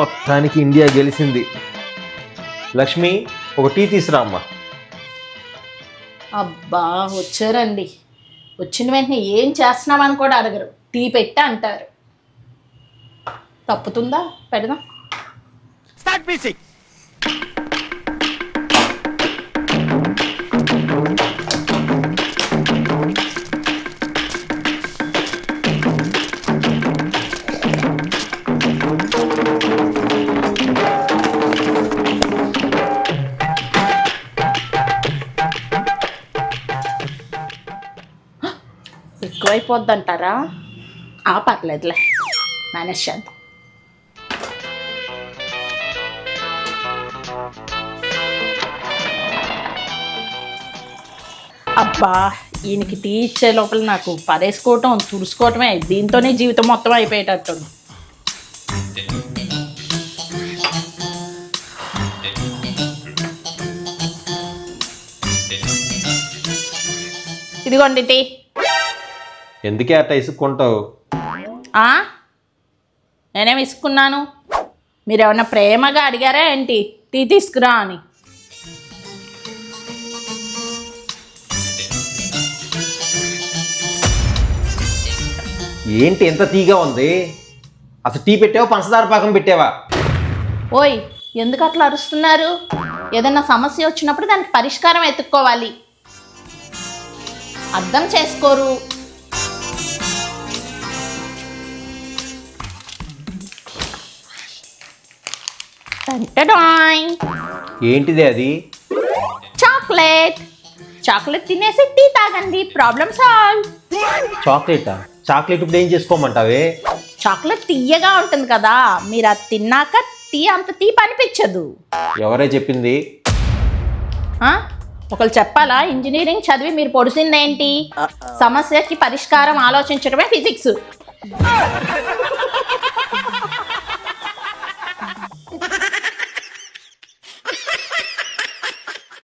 మొత్తానికి ఇండియా గెలిచింది. లక్ష్మి, ఒక టీ తీసురా అమ్మా. అబ్బా వచ్చారండి. వచ్చిన వెంటనే ఏం చేస్తున్నామని కూడా అడగరు, టీ పెట్టా అంటారు. తప్పుతుందా? పెడదాం. Start music. ఎక్కువైపోద్ది అంటారా? పర్లేదులే, మేనేజ్ చేద్దాం. అబ్బా ఈయనకి టీ ఇచ్చే లోపల నాకు పరేసుకోవటం తుడుచుకోవటమే, దీంతోనే జీవితం మొత్తం అయిపోయేటట్టుంది. ఇదిగోండి టీ. ఎందుకే అట్లా ఇసుక్కుంటావు? నేనేం ఇసుకున్నాను? మీరేమన్నా ప్రేమగా అడిగారా ఏంటి టీ తీసుకురా అని? ఏంటి ఎంత తీగా ఉంది? అసలు టీ పెట్టావా, పంచదార పాకం పెట్టావా? ఓయ్, ఎందుకు అట్లా అరుస్తున్నారు? ఏదన్నా సమస్య వచ్చినప్పుడు దానికి పరిష్కారం వెతుక్కోవాలి, అర్థం చేసుకోరు. ఏంటిది అది? చాక్లెట్. చాక్లెట్ తినేసి టీ తాగండి, ప్రాబ్లం సాల్వ్. చాక్లెటా? చాక్లెట్ ఇప్పుడు ఏం చేసుకోమంటావే? చాక్లెట్ తీయగా ఉంటుంది కదా, మీరు అది తిన్నాక టీ అంత తీపి అనిపించదు. ఎవరే చెప్పింది? ఒకళ్ళు చెప్పాలా? ఇంజనీరింగ్ చదివి మీరు పొడిసిందేంటి? సమస్యకి పరిష్కారం ఆలోచించడమే ఫిజిక్స్.